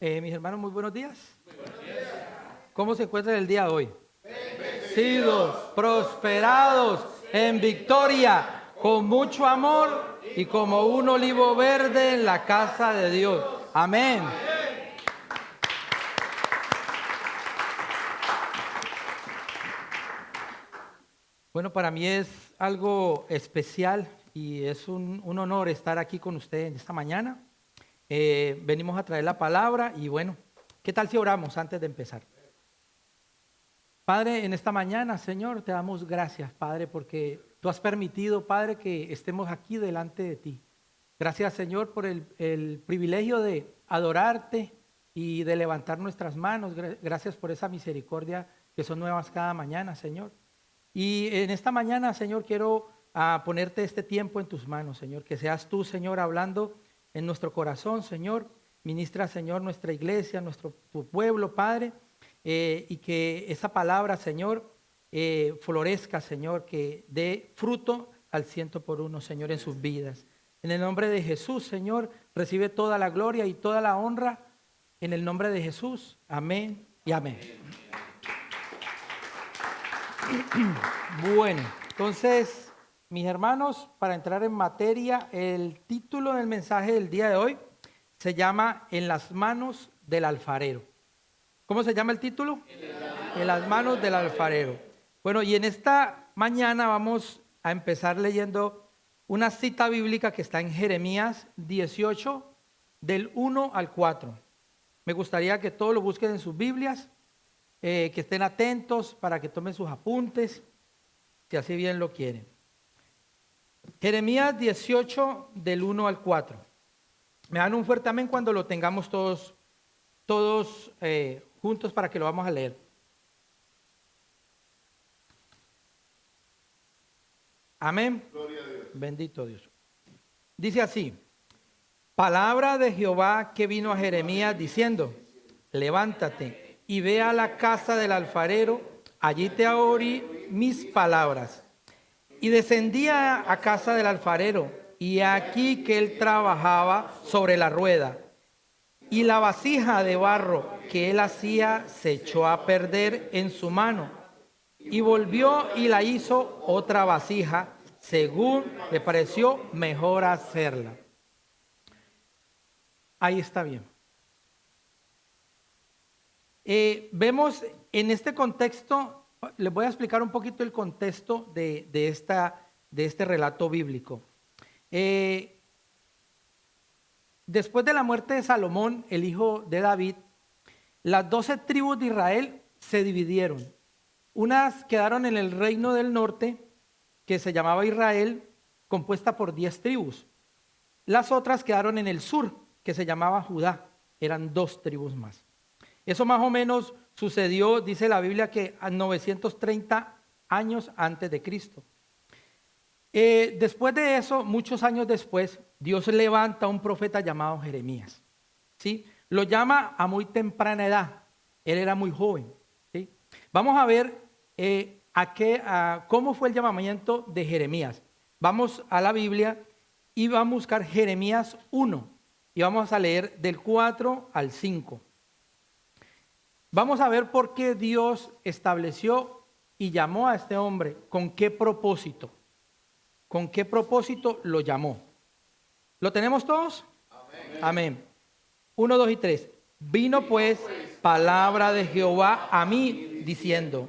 Mis hermanos, muy buenos días. ¿Cómo se encuentran el día de hoy? Bendecidos, prosperados, en victoria, con mucho amor y como un olivo verde en la casa de Dios. Amén. Bueno, para mí es algo especial y es un honor estar aquí con ustedes esta mañana. Venimos a traer la palabra y bueno, ¿qué tal si oramos antes de empezar? Padre, en esta mañana, Señor, te damos gracias, Padre, porque tú has permitido, Padre, que estemos aquí delante de ti. Gracias, Señor, por el privilegio de adorarte y de levantar nuestras manos. Gracias por esa misericordia que son nuevas cada mañana, Señor. Y en esta mañana, Señor, quiero ponerte este tiempo en tus manos, Señor. Que seas tú, Señor, hablando en nuestro corazón, Señor. Ministra, Señor, nuestra iglesia, tu pueblo, Padre. Y que esa palabra, Señor, florezca, Señor, que dé fruto al 100 por 1, Señor, en sus vidas. En el nombre de Jesús, Señor, recibe toda la gloria y toda la honra. En el nombre de Jesús, amén y amén. Bueno, entonces, mis hermanos, para entrar en materia, el título del mensaje del día de hoy se llama En las manos del alfarero. ¿Cómo se llama el título? En las manos del alfarero. Bueno, y en esta mañana vamos a empezar leyendo una cita bíblica que está en Jeremías 18, del 1 al 4. Me gustaría que todos lo busquen en sus Biblias, que estén atentos para que tomen sus apuntes, si así bien lo quieren. Jeremías 18, del 1 al 4. Me dan un fuerte amén cuando lo tengamos todos juntos para que lo vamos a leer. Amén. Gloria a Dios. Bendito Dios. Dice así: palabra de Jehová que vino a Jeremías diciendo: levántate y ve a la casa del alfarero, allí te oí mis palabras. Y descendía a casa del alfarero, y aquí que él trabajaba sobre la rueda, y la vasija de barro que él hacía se echó a perder en su mano, y volvió y la hizo otra vasija, según le pareció mejor hacerla. Ahí está bien. Vemos en este contexto, les voy a explicar un poquito el contexto de este relato bíblico. Después de la muerte de Salomón, el hijo de David, las 12 tribus de Israel se dividieron. Unas quedaron en el reino del norte, que se llamaba Israel, compuesta por 10 tribus. Las otras quedaron en el sur, que se llamaba Judá. Eran 2 tribus más. Eso más o menos sucedió, dice la Biblia, que a 930 años antes de Cristo. Después de eso, muchos años después, Dios levanta a un profeta llamado Jeremías. ¿Sí? Lo llama a muy temprana edad. Él era muy joven. ¿Sí? Vamos a ver cómo fue el llamamiento de Jeremías. Vamos a la Biblia y vamos a buscar Jeremías 1 y vamos a leer del 4 al 5. Vamos a ver por qué Dios estableció y llamó a este hombre, con qué propósito. ¿Con qué propósito lo llamó? ¿Lo tenemos todos? Amén. Amén. 1, 2 y 3. Vino pues palabra de Jehová a mí diciendo: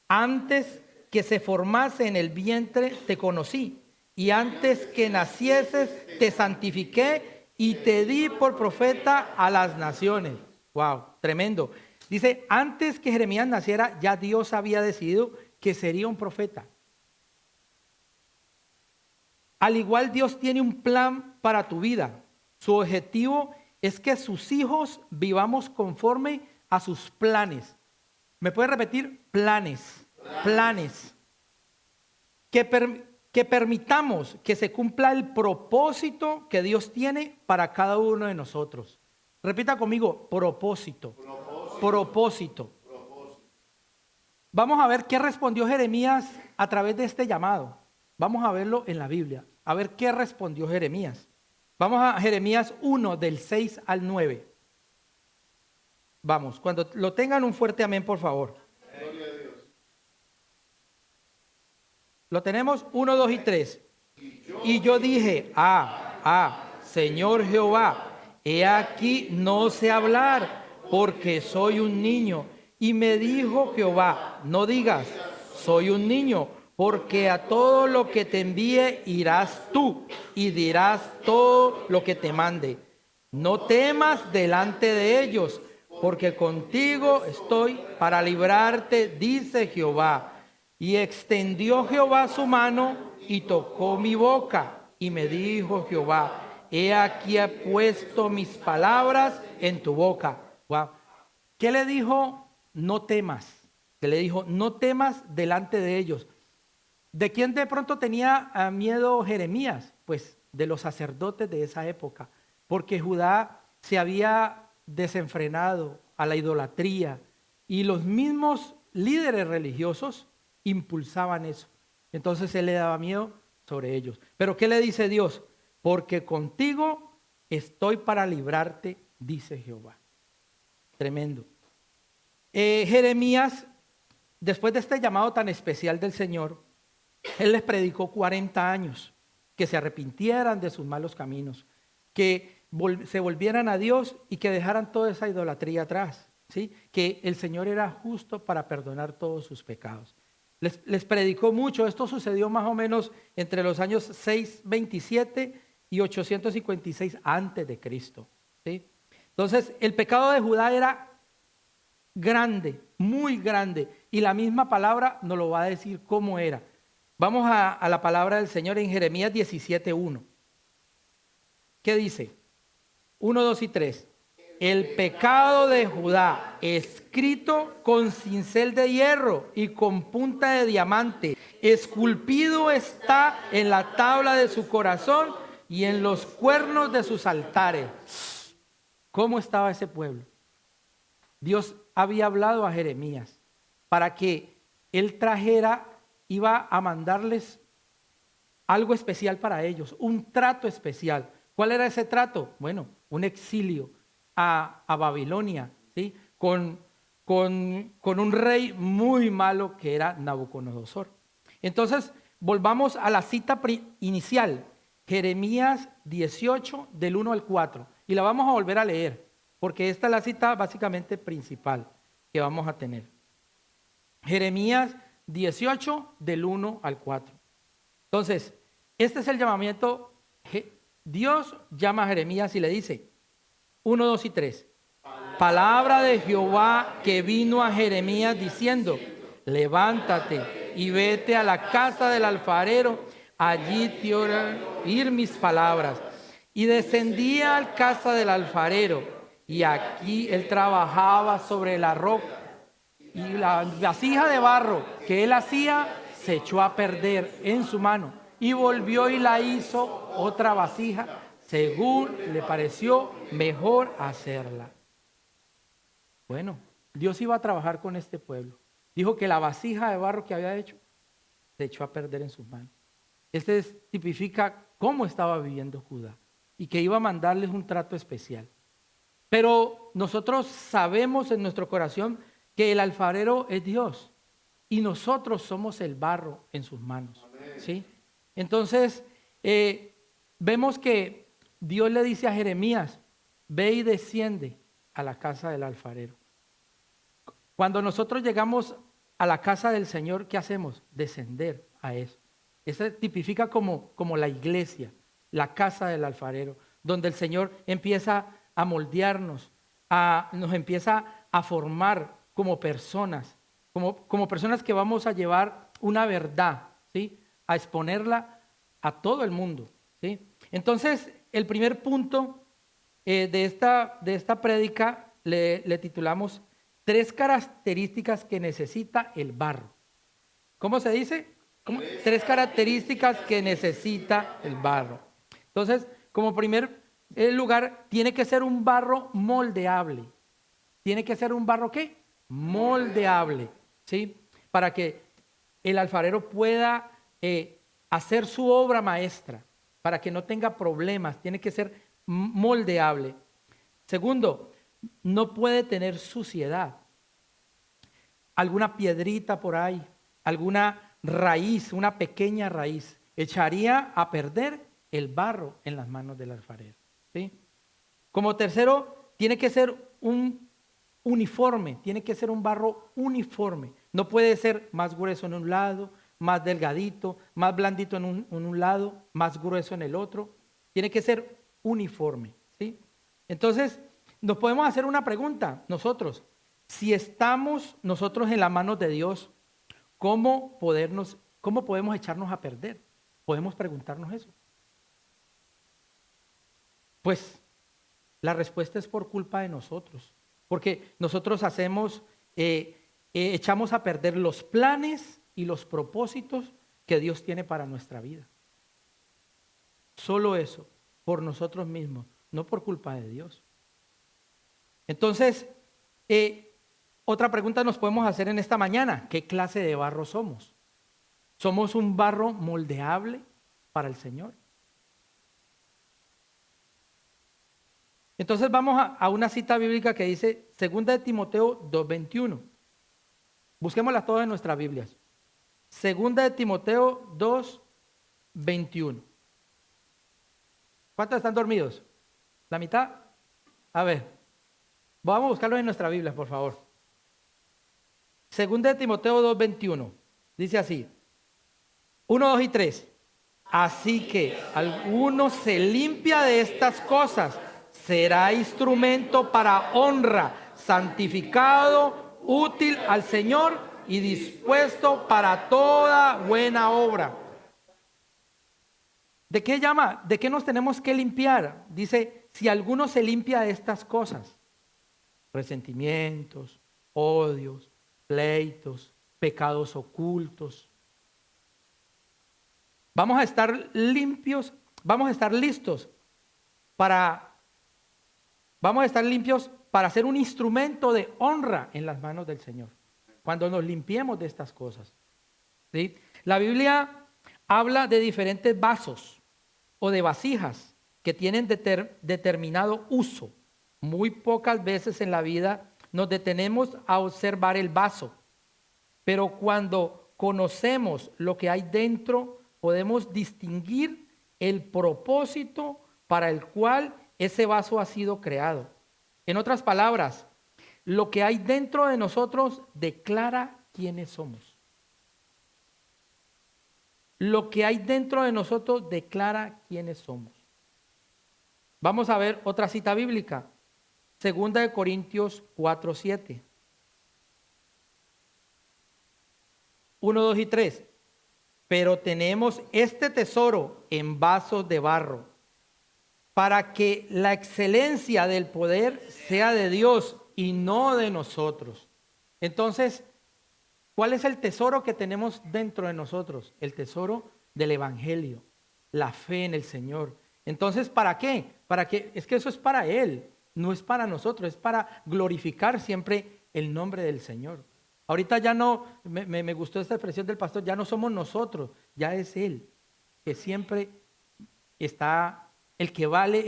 antes que se formase en el vientre te conocí, y antes que nacieses te santifiqué y te di por profeta a las naciones. Wow, tremendo. Dice, antes que Jeremías naciera, ya Dios había decidido que sería un profeta. Al igual, Dios tiene un plan para tu vida. Su objetivo es que sus hijos vivamos conforme a sus planes. ¿Me puede repetir? Planes. Que permitamos que se cumpla el propósito que Dios tiene para cada uno de nosotros. Repita conmigo, propósito. Vamos a ver qué respondió Jeremías a través de este llamado. Vamos a verlo en la Biblia. A ver qué respondió Jeremías. Vamos a Jeremías 1 del 6 al 9. Vamos, cuando lo tengan, un fuerte amén, por favor. Lo tenemos, 1, 2 y 3. Y yo dije, Señor Jehová, he aquí no sé hablar, porque soy un niño. Y me dijo Jehová, no digas, soy un niño, porque a todo lo que te envíe irás tú, y dirás todo lo que te mande. No temas delante de ellos, porque contigo estoy para librarte, dice Jehová. Y extendió Jehová su mano y tocó mi boca. Y me dijo Jehová, he aquí he puesto mis palabras en tu boca. Wow. ¿Qué le dijo? No temas. Que le dijo, no temas delante de ellos. ¿De quién de pronto tenía miedo Jeremías? Pues de los sacerdotes de esa época. Porque Judá se había desenfrenado a la idolatría. Y los mismos líderes religiosos impulsaban eso. Entonces él le daba miedo sobre ellos. Pero ¿qué le dice Dios? Porque contigo estoy para librarte, dice Jehová. Tremendo. Jeremías, después de este llamado tan especial del Señor, él les predicó 40 años que se arrepintieran de sus malos caminos, que se volvieran a Dios y que dejaran toda esa idolatría atrás, ¿sí? Que el Señor era justo para perdonar todos sus pecados. Les predicó mucho. Esto sucedió más o menos entre los años 627 y 856 antes de Cristo, ¿sí? Entonces, el pecado de Judá era grande, muy grande, y la misma palabra nos lo va a decir cómo era. Vamos a la palabra del Señor en Jeremías 17:1. ¿Qué dice? 1, 2 y 3. El pecado de Judá, escrito con cincel de hierro y con punta de diamante, esculpido está en la tabla de su corazón y en los cuernos de sus altares. ¿Cómo estaba ese pueblo? Dios había hablado a Jeremías para que él trajera, iba a mandarles algo especial para ellos, un trato especial. ¿Cuál era ese trato? Bueno, un exilio a Babilonia, ¿sí? Con un rey muy malo que era Nabucodonosor. Entonces, volvamos a la cita inicial, Jeremías 18, del 1 al 4. Y la vamos a volver a leer, porque esta es la cita básicamente principal que vamos a tener. Jeremías 18, del 1 al 4. Entonces, este es el llamamiento. Dios llama a Jeremías y le dice, 1, 2 y 3. Palabra de Jehová que vino a Jeremías diciendo, levántate y vete a la casa del alfarero, allí te oír mis palabras. Y descendía a la casa del alfarero, y aquí él trabajaba sobre la roca, y la vasija de barro que él hacía se echó a perder en su mano, y volvió y la hizo otra vasija, según le pareció mejor hacerla. Bueno, Dios iba a trabajar con este pueblo. Dijo que la vasija de barro que había hecho se echó a perder en sus manos. Este tipifica cómo estaba viviendo Judá y que iba a mandarles un trato especial. Pero nosotros sabemos en nuestro corazón que el alfarero es Dios y nosotros somos el barro en sus manos, ¿sí? Entonces, vemos que Dios le dice a Jeremías, ve y desciende a la casa del alfarero. Cuando nosotros llegamos a la casa del Señor, ¿qué hacemos? Descender a eso. Eso tipifica como la iglesia, la casa del alfarero, donde el Señor empieza a moldearnos, nos empieza a formar como personas, como personas que vamos a llevar una verdad, ¿sí? A exponerla a todo el mundo, ¿sí? Entonces, el primer punto de esta prédica le titulamos 3 características que necesita el barro. ¿Cómo se dice? 3 características que necesita el barro. Entonces, como primer lugar, tiene que ser un barro moldeable. ¿Tiene que ser un barro qué? Moldeable, ¿sí? Para que el alfarero pueda hacer su obra maestra, para que no tenga problemas, tiene que ser moldeable. Segundo, no puede tener suciedad. Alguna piedrita por ahí, alguna raíz, una pequeña raíz, echaría a perder el barro en las manos del alfarero. ¿Sí? Como tercero, tiene que ser un uniforme, tiene que ser un barro uniforme. No puede ser más grueso en un lado, más delgadito, más blandito en un lado, más grueso en el otro. Tiene que ser uniforme. ¿Sí? Entonces, nos podemos hacer una pregunta nosotros. Si estamos nosotros en las manos de Dios, ¿cómo podemos echarnos a perder? Podemos preguntarnos eso. Pues la respuesta es por culpa de nosotros, porque nosotros echamos a perder los planes y los propósitos que Dios tiene para nuestra vida. Solo eso, por nosotros mismos, no por culpa de Dios. Entonces, otra pregunta nos podemos hacer en esta mañana: ¿qué clase de barro somos? ¿Somos un barro moldeable para el Señor? Entonces vamos a una cita bíblica que dice 2 de Timoteo 2:21. Busquémosla todas en nuestras Biblias. 2 de Timoteo 2:21. ¿Cuántos están dormidos? ¿La mitad? A ver, vamos a buscarlo en nuestra Biblia, por favor. 2 de Timoteo 2:21. Dice así: 1, 2 y 3. Así que alguno se limpia de estas cosas, será instrumento para honra, santificado, útil al Señor y dispuesto para toda buena obra. ¿De qué llama? ¿De qué nos tenemos que limpiar? Dice, si alguno se limpia de estas cosas: resentimientos, odios, pleitos, pecados ocultos. Vamos a estar limpios, vamos a estar listos para ser un instrumento de honra en las manos del Señor, cuando nos limpiemos de estas cosas. ¿Sí? La Biblia habla de diferentes vasos o de vasijas que tienen determinado uso. Muy pocas veces en la vida nos detenemos a observar el vaso, pero cuando conocemos lo que hay dentro, podemos distinguir el propósito para el cual ese vaso ha sido creado. En otras palabras, lo que hay dentro de nosotros declara quiénes somos. Lo que hay dentro de nosotros declara quiénes somos. Vamos a ver otra cita bíblica. 2 de Corintios 4:7. 1, 2 y 3. Pero tenemos este tesoro en vasos de barro, para que la excelencia del poder sea de Dios y no de nosotros. Entonces, ¿cuál es el tesoro que tenemos dentro de nosotros? El tesoro del Evangelio, la fe en el Señor. Entonces, ¿para qué? Es que eso es para Él, no es para nosotros, es para glorificar siempre el nombre del Señor. Ahorita ya no, me gustó esta expresión del pastor, ya no somos nosotros, ya es Él, que siempre está, el que vale,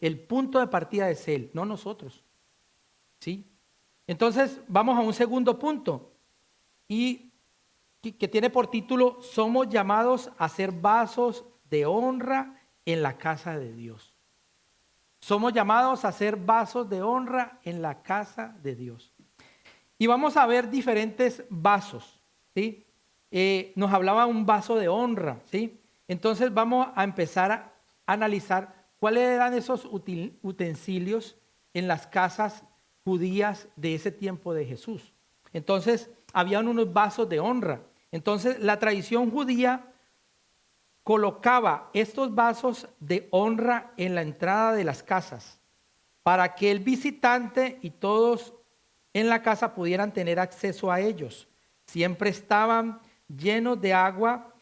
el punto de partida es Él, no nosotros. ¿Sí? Entonces, vamos a un segundo punto, y que tiene por título: somos llamados a ser vasos de honra en la casa de Dios. Somos llamados a ser vasos de honra en la casa de Dios. Y vamos a ver diferentes vasos, ¿sí? Nos hablaba un vaso de honra, ¿sí? Entonces vamos a empezar a analizar cuáles eran esos utensilios en las casas judías de ese tiempo de Jesús. Entonces, habían unos vasos de honra. Entonces, la tradición judía colocaba estos vasos de honra en la entrada de las casas para que el visitante y todos en la casa pudieran tener acceso a ellos. Siempre estaban llenos de agua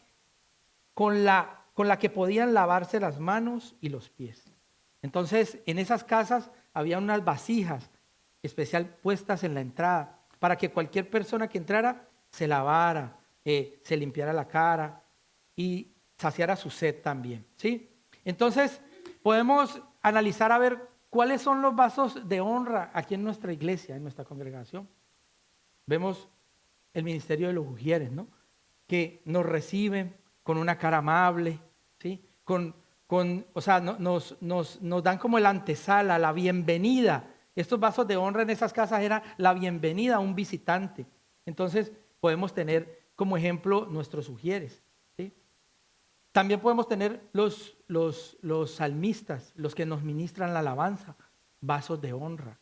con la que podían lavarse las manos y los pies. Entonces, en esas casas había unas vasijas especial puestas en la entrada para que cualquier persona que entrara se lavara, se limpiara la cara y saciara su sed también, ¿sí? Entonces, podemos analizar a ver ¿cuáles son los vasos de honra aquí en nuestra iglesia, en nuestra congregación? Vemos el ministerio de los ujieres, ¿no? Que nos reciben con una cara amable, ¿sí? O sea, nos dan como el antesala, la bienvenida. Estos vasos de honra en esas casas era la bienvenida a un visitante. Entonces podemos tener como ejemplo nuestros ujieres, ¿sí? También podemos tener los salmistas, los que nos ministran la alabanza, vasos de honra,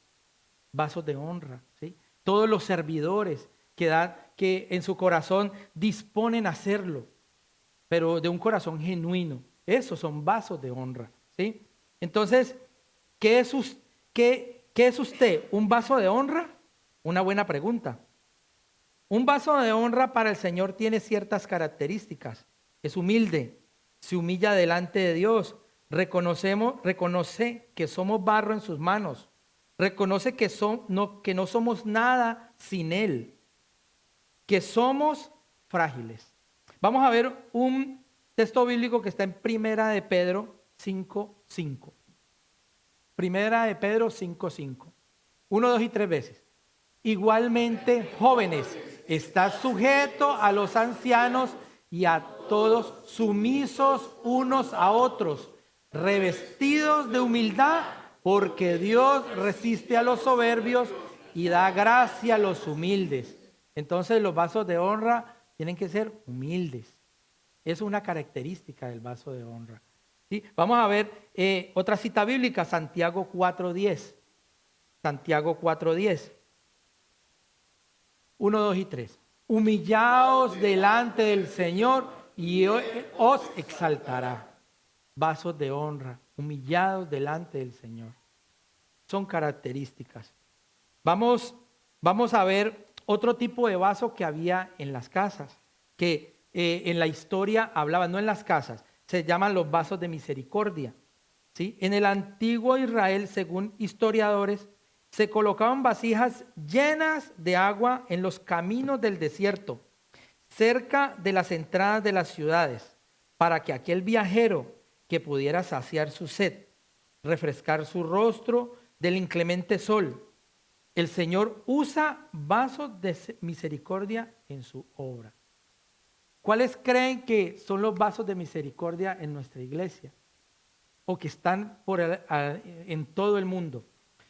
¿sí? Todos los servidores que en su corazón disponen a hacerlo, pero de un corazón genuino. Esos son vasos de honra, ¿sí? Entonces, ¿qué es usted? ¿Un vaso de honra? Una buena pregunta. Un vaso de honra para el Señor tiene ciertas características. Es humilde, se humilla delante de Dios, reconoce que somos barro en sus manos, reconoce que no somos nada sin Él, que somos frágiles. Vamos a ver un texto bíblico que está en Primera de Pedro 5:5. Primera de Pedro 5:5. 1, 2 y 3 veces. Igualmente, jóvenes, estad sujetos a los ancianos y a todos sumisos unos a otros, revestidos de humildad, porque Dios resiste a los soberbios y da gracia a los humildes. Entonces los vasos de honra tienen que ser humildes. Es una característica del vaso de honra, ¿sí? Vamos a ver otra cita bíblica, Santiago 4:10. Santiago 4:10. 1, 2 y 3. Humillaos delante del Señor y os exaltará. Vasos de honra, humillados delante del Señor. Son características. Vamos a ver otro tipo de vaso que había en las casas, que en la historia hablaban, no en las casas, se llaman los vasos de misericordia, ¿sí? En el antiguo Israel, según historiadores, se colocaban vasijas llenas de agua en los caminos del desierto, cerca de las entradas de las ciudades, para que aquel viajero que pudiera saciar su sed, refrescar su rostro del inclemente sol. El Señor usa vasos de misericordia en su obra. ¿Cuáles creen que son los vasos de misericordia en nuestra iglesia? O que están en todo el mundo.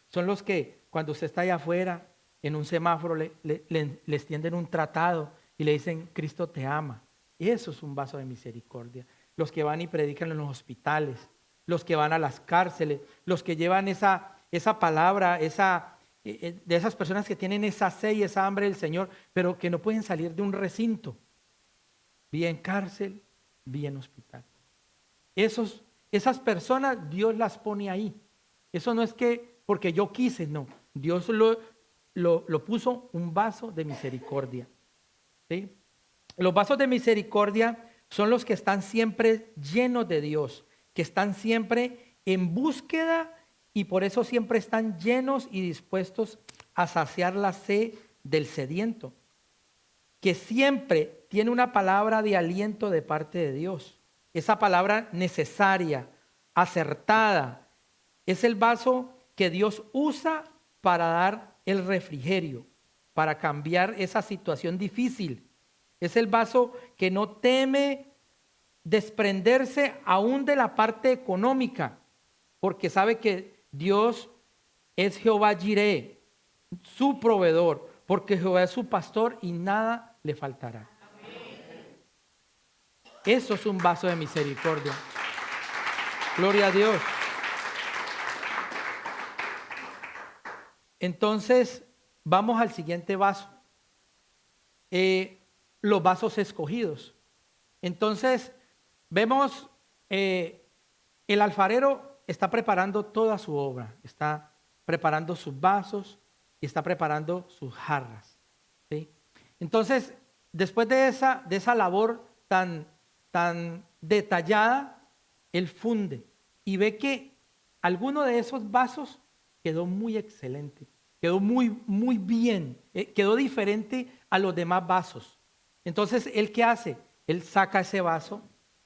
Son los que cuando usted está allá afuera, en un semáforo, les tienden un tratado y le dicen, Cristo te ama. Eso es un vaso de misericordia. Los que van y predican en los hospitales, los que van a las cárceles, los que llevan esa palabra, de esas personas que tienen esa sed y esa hambre del Señor, pero que no pueden salir de un recinto, bien cárcel, bien hospital. Esas personas Dios las pone ahí. Eso no es que porque yo quise, no. Dios lo puso un vaso de misericordia, ¿sí? Los vasos de misericordia son los que están siempre llenos de Dios, que están siempre en búsqueda y por eso siempre están llenos y dispuestos a saciar la sed del sediento, que siempre tiene una palabra de aliento de parte de Dios. Esa palabra necesaria, acertada, es el vaso que Dios usa para dar el refrigerio, para cambiar esa situación difícil. Es el vaso que no teme desprenderse aún de la parte económica, porque sabe que Dios es Jehová Jireh, su proveedor, porque Jehová es su pastor y nada le faltará. Eso es un vaso de misericordia. Gloria a Dios. Entonces, vamos al siguiente vaso. Los vasos escogidos. Entonces, vemos el alfarero está preparando toda su obra. Está preparando sus vasos y está preparando sus jarras, ¿sí? Entonces, después de esa labor tan detallada, él funde y ve que alguno de esos vasos quedó muy excelente, quedó muy bien, quedó diferente a los demás vasos. Entonces, ¿él qué hace? Él saca ese vaso,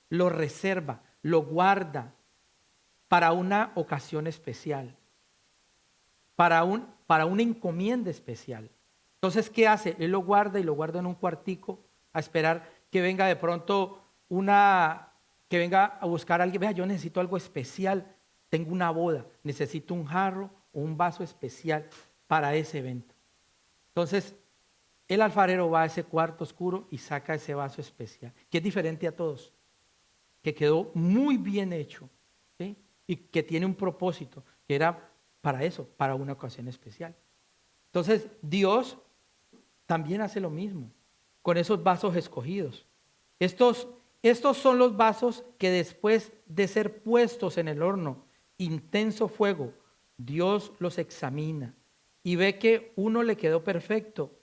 lo reserva, lo guarda para una ocasión especial. para una encomienda especial. Entonces, ¿qué hace? Él lo guarda y lo guarda en un cuartico a esperar que venga de pronto que venga a buscar a alguien. Vea, yo necesito algo especial, tengo una boda, necesito un jarro o un vaso especial para ese evento. Entonces, el alfarero va a ese cuarto oscuro y saca ese vaso especial, que es diferente a todos, que quedó muy bien hecho, ¿sí? Y que tiene un propósito, que era para eso, para una ocasión especial. Entonces, Dios también hace lo mismo con esos vasos escogidos. Estos son los vasos que después de ser puestos en el horno, intenso fuego, Dios los examina y ve que uno le quedó perfecto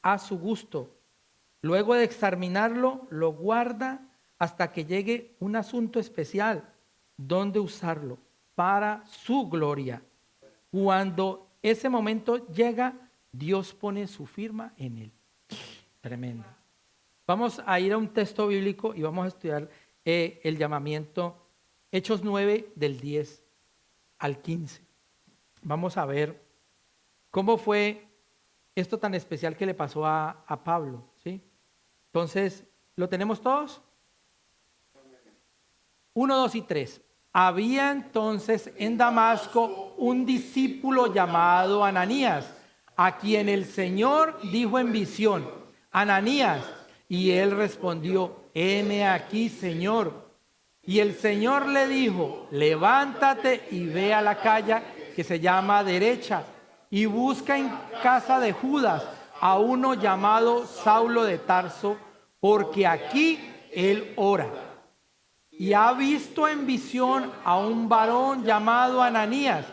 a su gusto. Luego de examinarlo, lo guarda hasta que llegue un asunto especial donde usarlo para su gloria. Cuando ese momento llega, Dios pone su firma en él. Tremendo. Vamos a ir a un texto bíblico y vamos a estudiar el llamamiento, Hechos 9 del 10 al 15. Vamos a ver cómo fue esto tan especial que le pasó a Pablo, ¿sí? Entonces, ¿lo tenemos todos? 1, 2 y 3. Había entonces en Damasco un discípulo llamado Ananías, a quien el Señor dijo en visión: Ananías. Y él respondió: heme aquí, Señor. Y el Señor le dijo: levántate y ve a la calle que se llama Derecha y busca en casa de Judas a uno llamado Saulo de Tarso, porque aquí él ora. Y ha visto en visión a un varón llamado Ananías,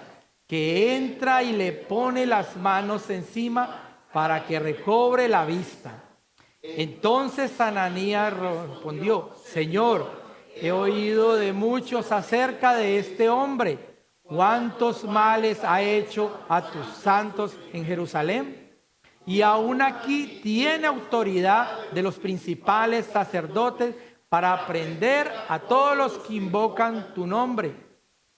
que entra y le pone las manos encima para que recobre la vista. Entonces Ananías respondió: Señor, he oído de muchos acerca de este hombre. ¿Cuántos males ha hecho a tus santos en Jerusalén? Y aún aquí tiene autoridad de los principales sacerdotes para prender a todos los que invocan tu nombre.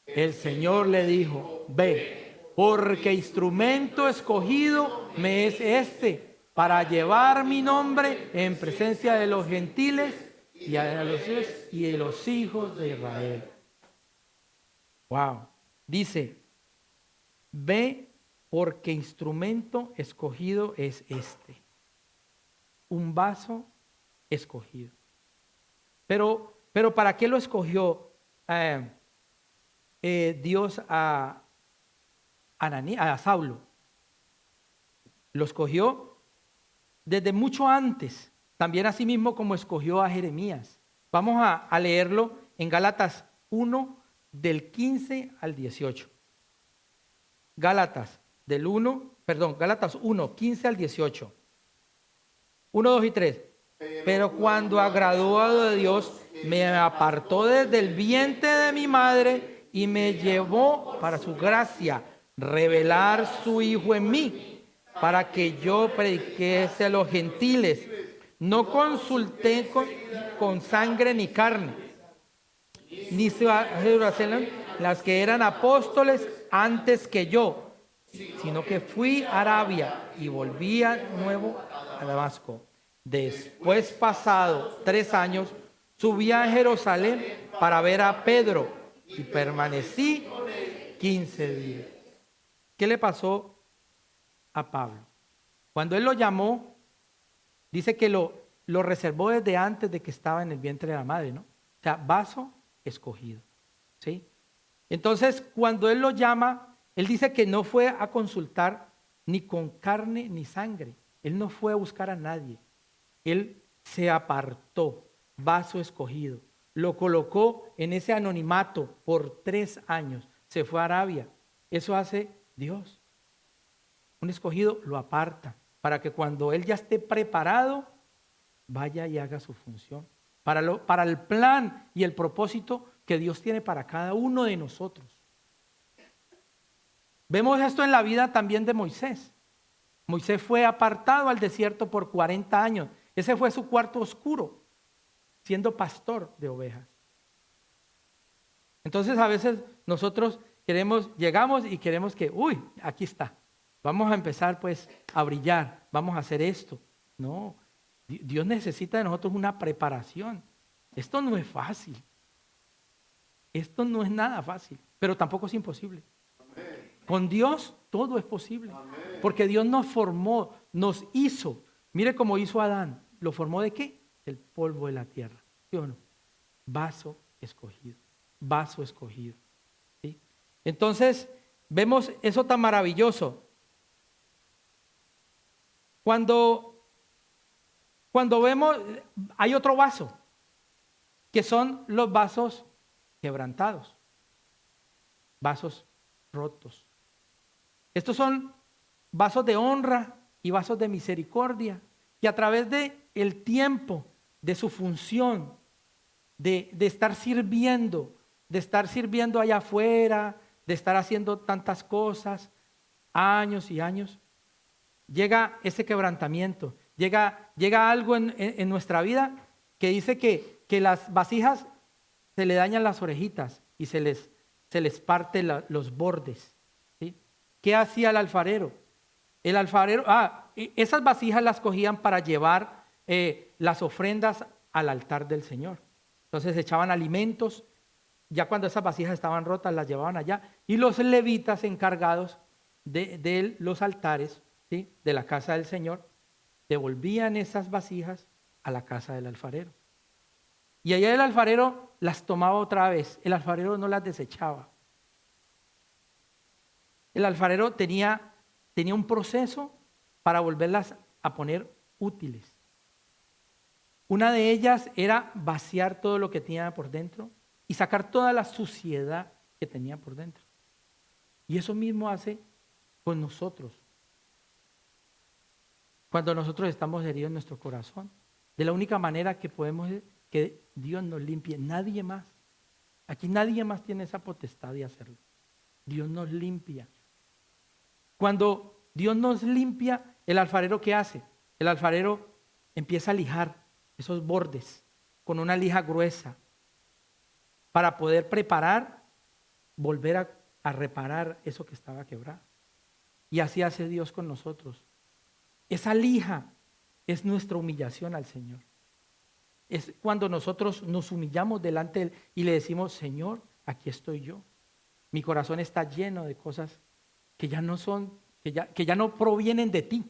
El Señor le dijo: ve, porque instrumento escogido me es este, para llevar mi nombre en presencia de los gentiles y de los hijos de Israel. Wow. Dice: ve, porque instrumento escogido es este. Un vaso escogido. Pero ¿para qué lo escogió Dios a Saulo? Lo escogió desde mucho antes, también así mismo como escogió a Jeremías. Vamos a leerlo en Gálatas 1, del 15 al 18. Gálatas 1, 15 al 18. 1, 2 y 3. Pero cuando agradó a Dios, me apartó desde el vientre de mi madre y me llevó para su gracia revelar su Hijo en mí, para que yo prediquese a los gentiles. No consulté con sangre ni carne, ni Jerusalén, las que eran apóstoles antes que yo, sino que fui a Arabia y volví de nuevo a Damasco. Después, pasado 3 años, subí a Jerusalén para ver a Pedro y permanecí 15 días. ¿Qué le pasó a Pablo? Cuando él lo llamó, dice que lo reservó desde antes de que estaba en el vientre de la madre, ¿no? O sea, vaso escogido, ¿sí? Entonces, cuando él lo llama, él dice que no fue a consultar ni con carne ni sangre. Él no fue a buscar a nadie. Él se apartó, vaso escogido. Lo colocó en ese anonimato por 3 años. Se fue a Arabia. Eso hace Dios. Un escogido lo aparta para que cuando él ya esté preparado, vaya y haga su función. Para el plan y el propósito que Dios tiene para cada uno de nosotros. Vemos esto en la vida también de Moisés. Moisés fue apartado al desierto por 40 años. Ese fue su cuarto oscuro, siendo pastor de ovejas. Entonces a veces nosotros llegamos y queremos que, aquí está. Vamos a empezar pues a brillar, vamos a hacer esto. No, Dios necesita de nosotros una preparación. Esto no es fácil. Esto no es nada fácil, pero tampoco es imposible. Con Dios todo es posible. Porque Dios nos formó, nos hizo. Mire cómo hizo a Adán. ¿Lo formó de qué? Del polvo de la tierra. ¿Sí o no? Vaso escogido. Vaso escogido. ¿Sí? Entonces, vemos eso tan maravilloso. Cuando vemos, hay otro vaso, que son los vasos quebrantados, vasos rotos. Estos son vasos de honra y vasos de misericordia, que a través de el tiempo, de su función, de estar sirviendo allá afuera, de estar haciendo tantas cosas, años y años, llega ese quebrantamiento, llega algo en nuestra vida que dice que las vasijas se le dañan las orejitas y se les parte los bordes. ¿Sí? ¿Qué hacía el alfarero? El alfarero, esas vasijas las cogían para llevar las ofrendas al altar del Señor. Entonces echaban alimentos, ya cuando esas vasijas estaban rotas las llevaban allá, y los levitas encargados de los altares, ¿sí?, de la casa del Señor, devolvían esas vasijas a la casa del alfarero. Y allá el alfarero las tomaba otra vez, el alfarero no las desechaba. El alfarero tenía un proceso para volverlas a poner útiles. Una de ellas era vaciar todo lo que tenía por dentro y sacar toda la suciedad que tenía por dentro. Y eso mismo hace con nosotros. Cuando nosotros estamos heridos en nuestro corazón, de la única manera que podemos es que Dios nos limpie, nadie más. Aquí nadie más tiene esa potestad de hacerlo. Dios nos limpia. Cuando Dios nos limpia, el alfarero, ¿qué hace? El alfarero empieza a lijar esos bordes con una lija gruesa para poder preparar, volver a reparar eso que estaba quebrado. Y así hace Dios con nosotros. Esa lija es nuestra humillación al Señor. Es cuando nosotros nos humillamos delante de Él y le decimos: Señor, aquí estoy yo. Mi corazón está lleno de cosas que ya no son, que ya no provienen de ti.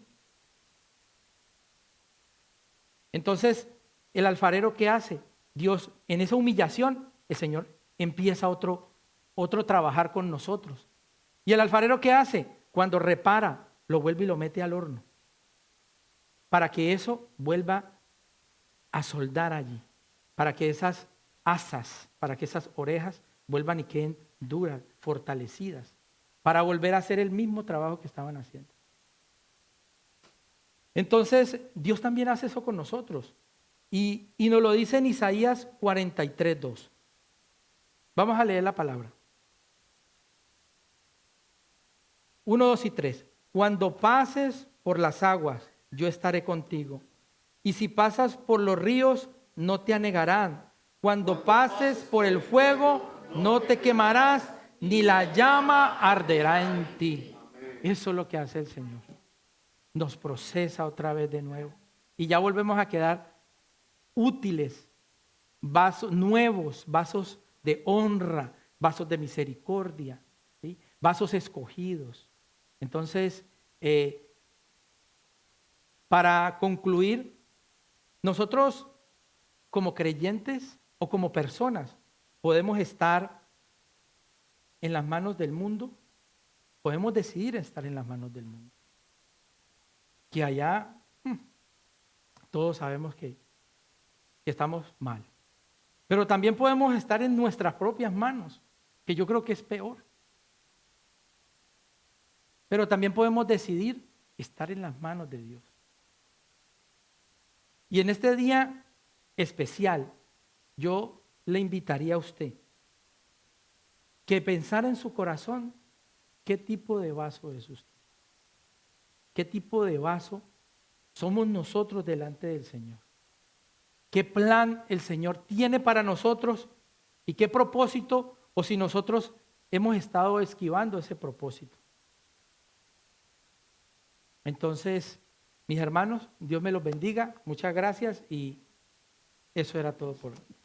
Entonces, el alfarero, ¿qué hace? Dios, en esa humillación, el Señor empieza otro trabajar con nosotros. ¿Y el alfarero qué hace? Cuando repara, lo vuelve y lo mete al horno, para que eso vuelva a soldar allí, para que esas asas, para que esas orejas vuelvan y queden duras, fortalecidas, para volver a hacer el mismo trabajo que estaban haciendo. Entonces, Dios también hace eso con nosotros. Y nos lo dice en Isaías 43:2. Vamos a leer la palabra. 1, 2 y 3. Cuando pases por las aguas, yo estaré contigo. Y si pasas por los ríos, no te anegarán. Cuando pases por el fuego, no te quemarás, ni la llama arderá en ti. Eso es lo que hace el Señor. Nos procesa otra vez de nuevo. Y ya volvemos a quedar útiles, vasos nuevos, vasos de honra, vasos de misericordia, ¿sí?, vasos escogidos. Entonces, para concluir, nosotros como creyentes o como personas podemos estar en las manos del mundo, podemos decidir estar en las manos del mundo. Que allá todos sabemos que estamos mal. Pero también podemos estar en nuestras propias manos, que yo creo que es peor. Pero también podemos decidir estar en las manos de Dios. Y en este día especial, yo le invitaría a usted que pensara en su corazón qué tipo de vaso es usted. ¿Qué tipo de vaso somos nosotros delante del Señor? ¿Qué plan el Señor tiene para nosotros y qué propósito? O si nosotros hemos estado esquivando ese propósito. Entonces, mis hermanos, Dios me los bendiga. Muchas gracias y eso era todo por hoy.